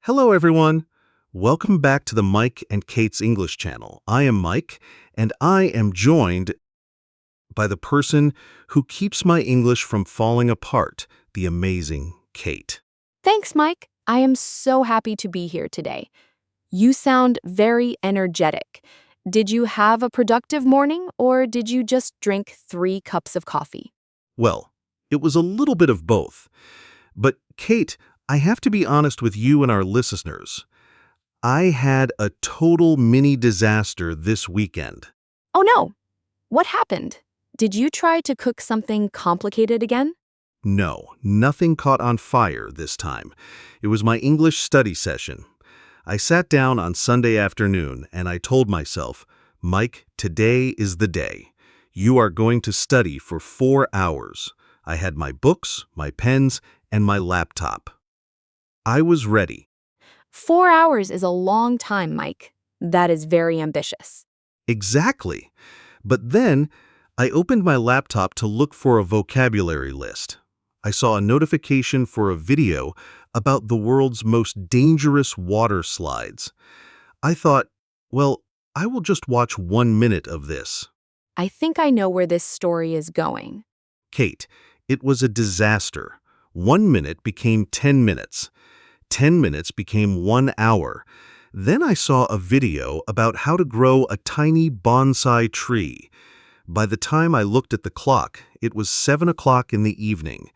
Hello, everyone. Welcome back to the Mike and Kate's English channel. I am Mike, and I am joined by the person who keeps my English from falling apart, the amazing Kate. Thanks, Mike. I am so happy to be here today. You sound very energetic. Did you have a productive morning or did you just drink 3 cups of coffee? Well, it was a little bit of both. But, Kate, I have to be honest with you and our listeners. I had a total mini disaster this weekend. Oh no, what happened? Did you try to cook something complicated again? No, nothing caught on fire this time. It was my English study session. I sat down on Sunday afternoon and I told myself, Mike, today is the day. You are going to study for 4 hours. I had my books, my pens, and my laptop. I was ready. 4 hours is a long time, Mike. That is very ambitious. Exactly. But then I opened my laptop to look for a vocabulary list. I saw a notification for a video about the world's most dangerous water slides. I thought, well, I will just watch 1 minute of this. I think I know where this story is going. Kate, it was a disaster. 1 minute became 10 minutes. 10 minutes became 1 hour. Then I saw a video about how to grow a tiny bonsai tree. By the time I looked at the clock, it was 7 o'clock in the evening.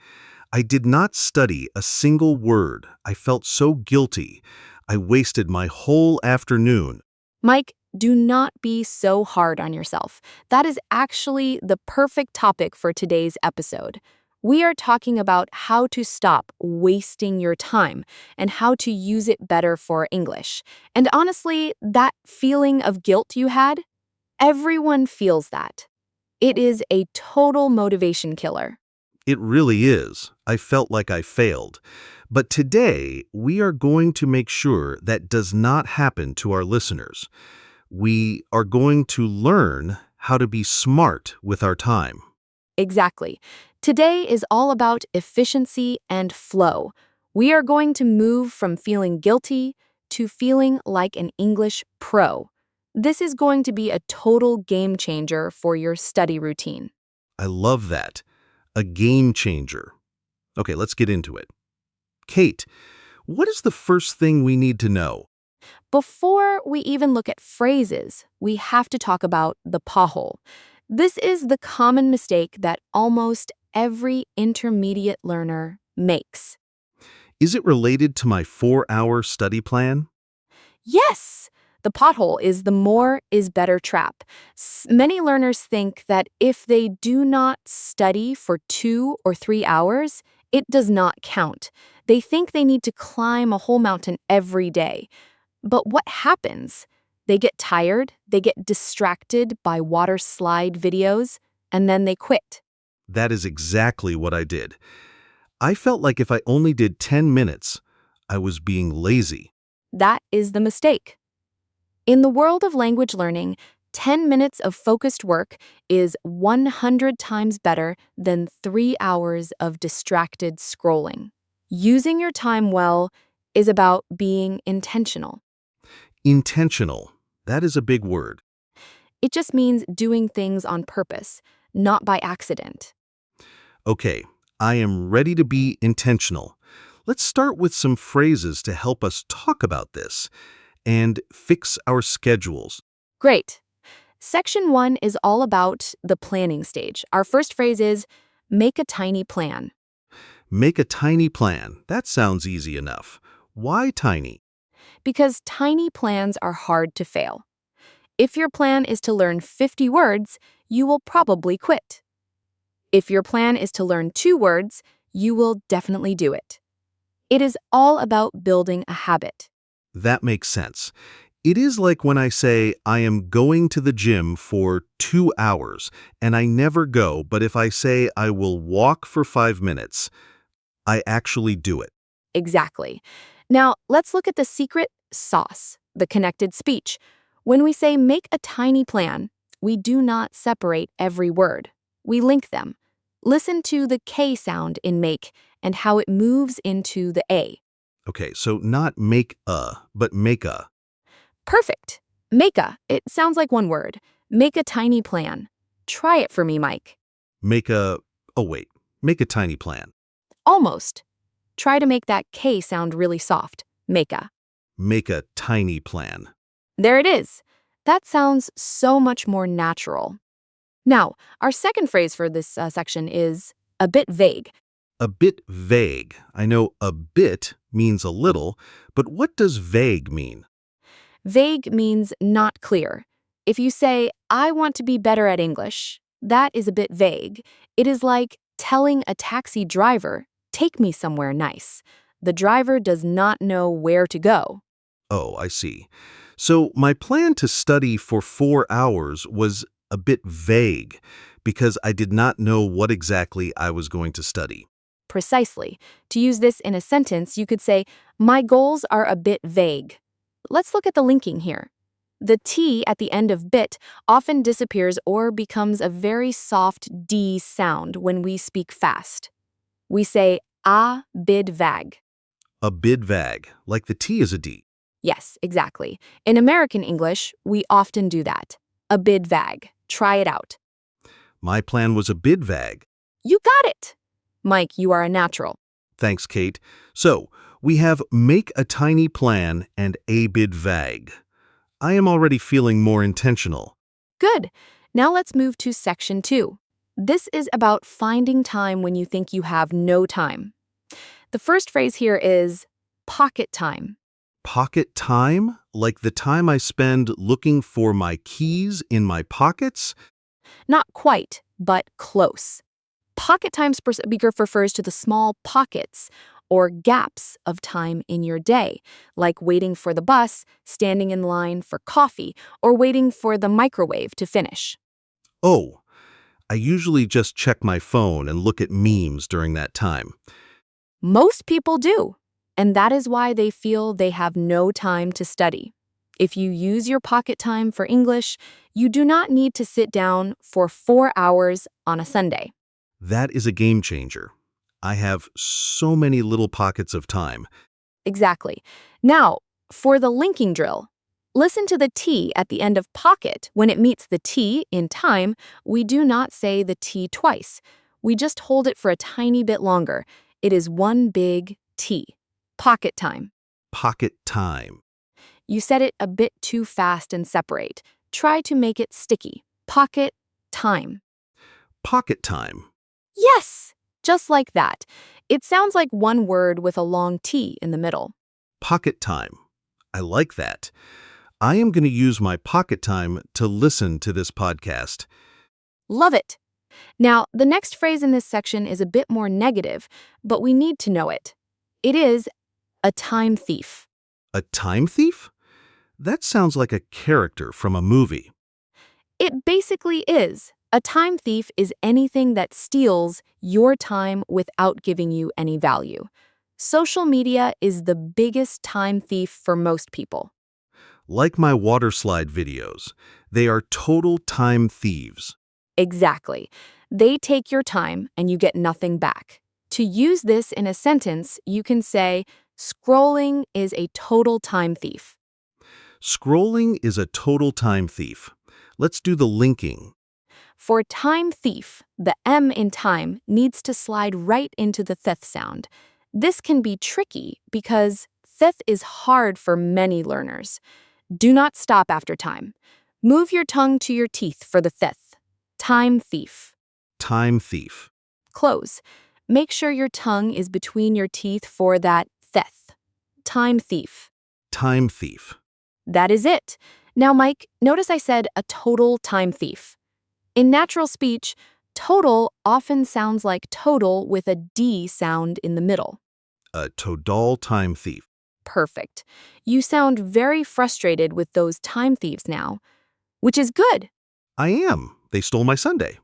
I did not study a single word. I felt so guilty. I wasted my whole afternoon. Mike, do not be so hard on yourself. That is actually the perfect topic for today's episode. We are talking about how to stop wasting your time and how to use it better for English. And honestly, that feeling of guilt you had, everyone feels that. It is a total motivation killer. It really is. I felt like I failed. But today, we are going to make sure that does not happen to our listeners. We are going to learn how to be smart with our time. Exactly. Today is all about efficiency and flow. We are going to move from feeling guilty to feeling like an English pro. This is going to be a total game changer for your study routine. I love that. A game changer. Okay, let's get into it. Kate, what is the first thing we need to know? Before we even look at phrases, we have to talk about the pothole. This is the common mistake that almost every intermediate learner makes. Is it related to my 4-hour study plan? Yes, the pothole is the more is better trap. Many learners think that if they do not study for 2 or 3 hours, it does not count. They think they need to climb a whole mountain every day. But what happens? They get tired, they get distracted by water slide videos, and then they quit. That is exactly what I did. I felt like if I only did 10 minutes, I was being lazy. That is the mistake. In the world of language learning, 10 minutes of focused work is 100 times better than 3 hours of distracted scrolling. Using your time well is about being intentional. Intentional. That is a big word. It just means doing things on purpose, not by accident. Okay, I am ready to be intentional. Let's start with some phrases to help us talk about this and fix our schedules. Great. Section 1 is all about the planning stage. Our first phrase is make a tiny plan. Make a tiny plan. That sounds easy enough. Why tiny? Because tiny plans are hard to fail. If your plan is to learn 50 words, you will probably quit. If your plan is to learn 2 words, you will definitely do it. It is all about building a habit. That makes sense. It is like when I say I am going to the gym for 2 hours and I never go, but if I say I will walk for 5 minutes, I actually do it. Exactly. Now, let's look at the secret sauce, the connected speech. When we say make a tiny plan, we do not separate every word. We link them. Listen to the K sound in make and how it moves into the A. Okay, so not make a, but make a. Perfect. It sounds like one word. Make a tiny plan. Try it for me, Mike. Make a, oh wait, make a tiny plan. Almost. Try to make that K sound really soft. Make a. Make a tiny plan. There it is. That sounds so much more natural. Now, our second phrase for this section is a bit vague. A bit vague. I know a bit means a little, but what does vague mean? Vague means not clear. If you say, I want to be better at English, that is a bit vague. It is like telling a taxi driver, take me somewhere nice. The driver does not know where to go. Oh, I see. So my plan to study for 4 hours was a bit vague because I did not know what exactly I was going to study. Precisely. To use this in a sentence, you could say, my goals are a bit vague. Let's look at the linking here. The T at the end of bit often disappears or becomes a very soft D sound when we speak fast. We say a bit vague. A bit vague, like the T is a D. Yes, exactly. In American English, we often do that. A bit vague. Try it out. My plan was a bit vague. You got it. Mike, you are a natural. Thanks, Kate. So, we have make a tiny plan and a bit vague. I am already feeling more intentional. Good. Now let's move to section 2. This is about finding time when you think you have no time. The first phrase here is pocket time. Pocket time? Like the time I spend looking for my keys in my pockets? Not quite, but close. Pocket time speaker refers to the small pockets or gaps of time in your day, like waiting for the bus, standing in line for coffee, or waiting for the microwave to finish. Oh, I usually just check my phone and look at memes during that time. Most people do, and that is why they feel they have no time to study. If you use your pocket time for English, you do not need to sit down for 4 hours on a Sunday. That is a game changer. I have so many little pockets of time. Exactly. Now, for the linking drill, listen to the T at the end of pocket. When it meets the T in time, we do not say the T twice. We just hold it for a tiny bit longer. It is one big T. Pocket time. Pocket time. You said it a bit too fast and separate. Try to make it sticky. Pocket time. Pocket time. Yes! Just like that. It sounds like one word with a long T in the middle. Pocket time. I like that. I am going to use my pocket time to listen to this podcast. Love it. Now, the next phrase in this section is a bit more negative, but we need to know it. It is a time thief. A time thief? That sounds like a character from a movie. It basically is. A time thief is anything that steals your time without giving you any value. Social media is the biggest time thief for most people. Like my water slide videos, they are total time thieves. Exactly. They take your time and you get nothing back. To use this in a sentence, you can say, scrolling is a total time thief. Scrolling is a total time thief. Let's do the linking. For time thief, the M in time needs to slide right into the th sound. This can be tricky because th is hard for many learners. Do not stop after time. Move your tongue to your teeth for the th. Time thief. Time thief. Close. Make sure your tongue is between your teeth for that th. Time thief. Time thief. That is it. Now, Mike, notice I said a total time thief. In natural speech, total often sounds like total with a D sound in the middle. A total time thief. Perfect. You sound very frustrated with those time thieves now, which is good. I am. They stole my Sunday.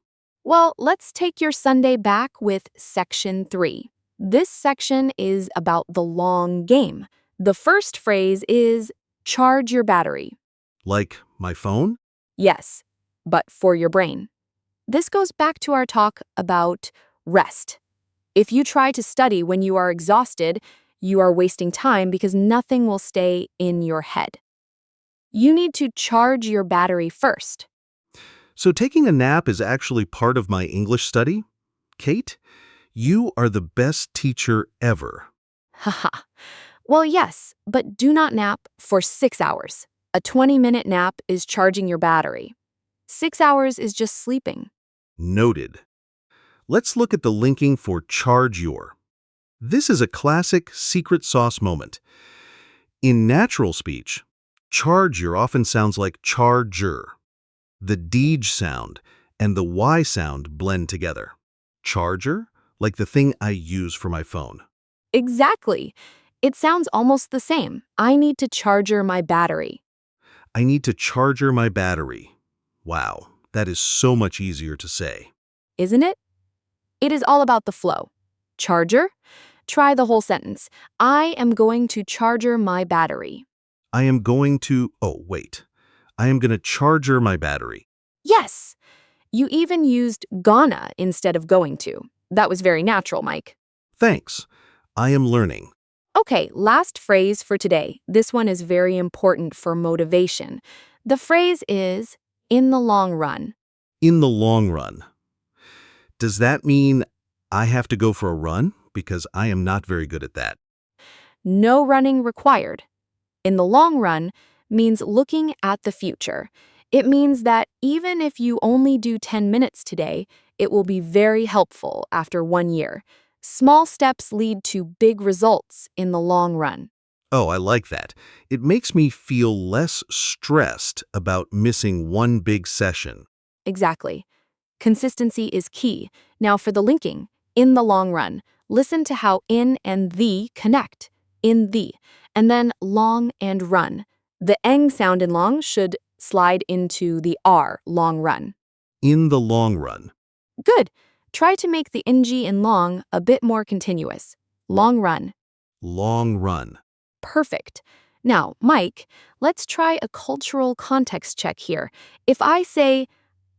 Well, let's take your Sunday back with section 3. This section is about the long game. The first phrase is charge your battery. Like my phone? Yes, but for your brain. This goes back to our talk about rest. If you try to study when you are exhausted, You are wasting time because nothing will stay in your head. You need to charge your battery first. So taking a nap is actually part of my English study? Kate, you are the best teacher ever. Haha. Well, yes, but do not nap for 6 hours. A 20-minute nap is charging your battery. 6 hours is just sleeping. Noted. Let's look at the linking for charge your. This is a classic secret sauce moment. In natural speech, charge your often sounds like charger. The deej sound and the y sound blend together. Charger, like the thing I use for my phone. Exactly. It sounds almost the same. I need to charger my battery. I need to charger my battery. Wow, that is so much easier to say. Isn't it? It is all about the flow. Charger? Try the whole sentence. I am going to charger my battery. I am going to, oh, wait. I am going to charger my battery. Yes! You even used gonna instead of going to. That was very natural, Mike. Thanks. I am learning. Okay, last phrase for today. This one is very important for motivation. The phrase is in the long run. In the long run. Does that mean I have to go for a run? Because I am not very good at that. No running required. In the long run means looking at the future. It means that even if you only do 10 minutes today, it will be very helpful after 1 year. Small steps lead to big results in the long run. Oh, I like that. It makes me feel less stressed about missing one big session. Exactly. Consistency is key. Now for the linking, in the long run, listen to how in and the connect. In the, and then long and run. The eng sound in long should slide into the r, long run. In the long run. Good. Try to make the ing in long a bit more continuous. Long run. Long run. Perfect. Now, Mike, let's try a cultural context check here. If I say,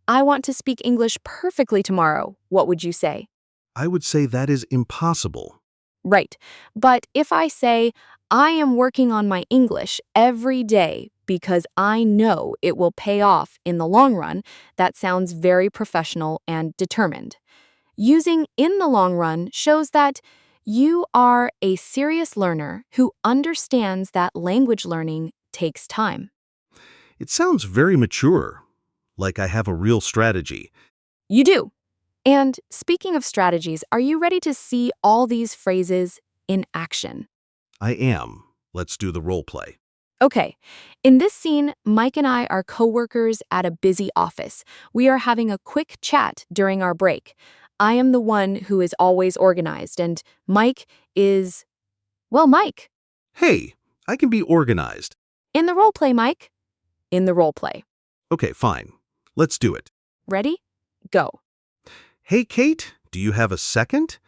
I want to speak English perfectly tomorrow, what would you say? I would say that is impossible. Right. But if I say, I am working on my English every day because I know it will pay off in the long run, that sounds very professional and determined. Using in the long run shows that you are a serious learner who understands that language learning takes time. It sounds very mature, like I have a real strategy. You do. And speaking of strategies, are you ready to see all these phrases in action? I am. Let's do the role play. Okay, in this scene, Mike and I are coworkers at a busy office. We are having a quick chat during our break. I am the one who is always organized, and Mike is, well, Mike. Hey, I can be organized. In the role play, Mike. In the role play. Okay, fine. Let's do it. Ready? Go. Hey, Kate, do you have a second?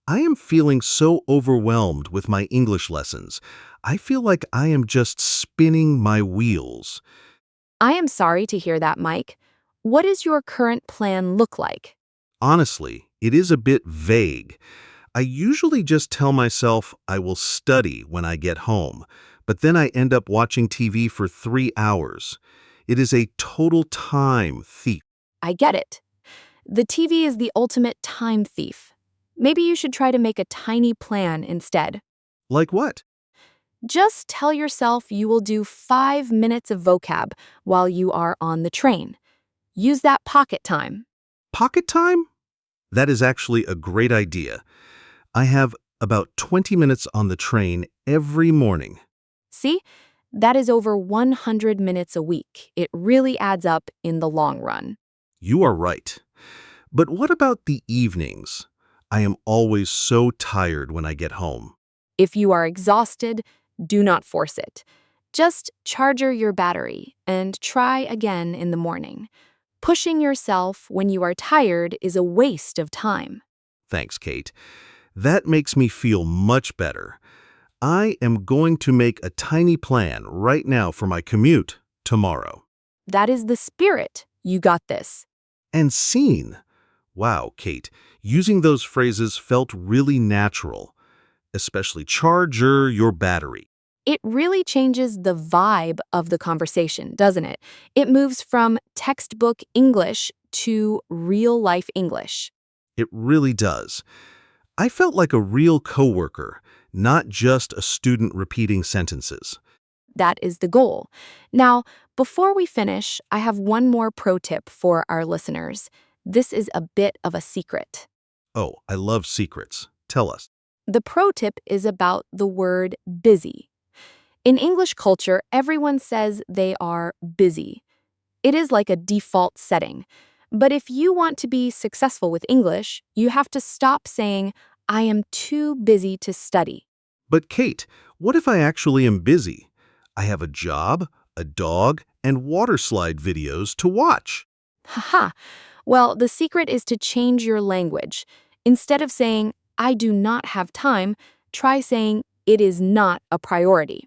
I am feeling so overwhelmed with my English lessons. I feel like I am just spinning my wheels. I am sorry to hear that, Mike. What does your current plan look like? Honestly, it is a bit vague. I usually just tell myself I will study when I get home, but then I end up watching TV for 3 hours. It is a total time thief. I get it. The TV is the ultimate time thief. Maybe you should try to make a tiny plan instead. Like what? Just tell yourself you will do 5 minutes of vocab while you are on the train. Use that pocket time. Pocket time? That is actually a great idea. I have about 20 minutes on the train every morning. See? That is over 100 minutes a week. It really adds up in the long run. You are right. But what about the evenings? I am always so tired when I get home. If you are exhausted, do not force it. Just charger your battery and try again in the morning. Pushing yourself when you are tired is a waste of time. Thanks, Kate. That makes me feel much better. I am going to make a tiny plan right now for my commute tomorrow. That is the spirit. You got this. And seen. Wow, Kate, using those phrases felt really natural. especially charger your battery. It really changes the vibe of the conversation, doesn't it? It moves from textbook English to real life English. It really does. I felt like a real coworker, not just a student repeating sentences. That is the goal. Now, before we finish, I have one more pro tip for our listeners. This is a bit of a secret. Oh, I love secrets. Tell us. The pro tip is about the word busy. In English culture, everyone says they are busy. It is like a default setting. But if you want to be successful with English, you have to stop saying, I am too busy to study. But Kate, what if I actually am busy? I have a job, a dog, and water slide videos to watch. Haha. Well, the secret is to change your language. Instead of saying, I do not have time, try saying, it is not a priority,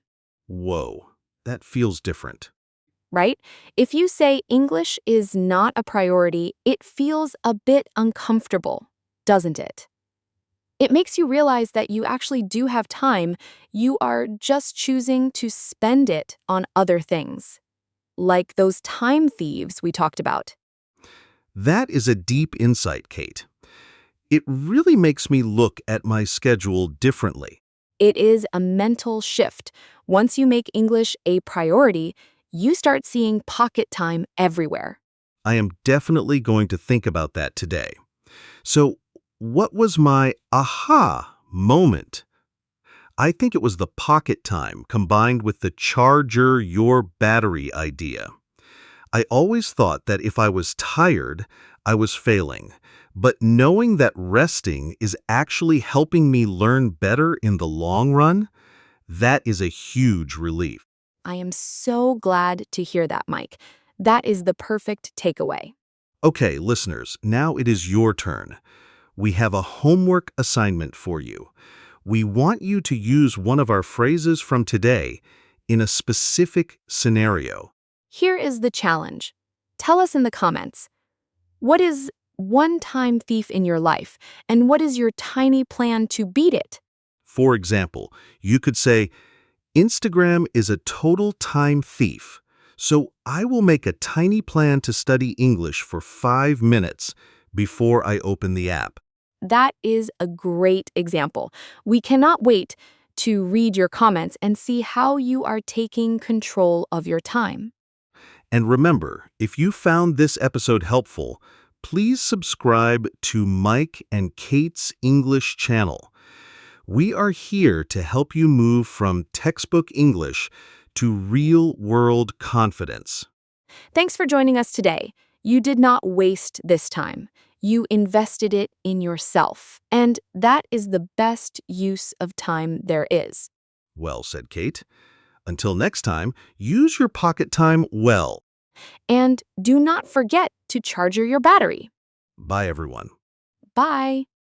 Whoa, that feels different. right? If you say English is not a priority, it feels a bit uncomfortable, doesn't it? It makes you realize that you actually do have time, you are just choosing to spend it on other things, like those time thieves we talked about. That is a deep insight, Kate. It really makes me look at my schedule differently. It is a mental shift. Once you make English a priority, you start seeing pocket time everywhere. I am definitely going to think about that today. So, what was my aha moment? I think it was the pocket time combined with the charger your battery idea. I always thought that if I was tired, I was failing. But knowing that resting is actually helping me learn better in the long run, that is a huge relief. I am so glad to hear that, Mike. That is the perfect takeaway. Okay, listeners, now it is your turn. We have a homework assignment for you. We want you to use one of our phrases from today in a specific scenario. Here is the challenge. Tell us in the comments, what is one time thief in your life, and what is your tiny plan to beat it? For example, you could say, Instagram is a total time thief, so I will make a tiny plan to study English for 5 minutes before I open the app. That is a great example. We cannot wait to read your comments and see how you are taking control of your time. And remember, if you found this episode helpful, please subscribe to Mike and Kate's English channel. We are here to help you move from textbook English to real-world confidence. Thanks for joining us today. You did not waste this time. You invested it in yourself, and that is the best use of time there is. Well said, Kate. Until next time, use your pocket time well. And do not forget to charge your battery. Bye, everyone. Bye.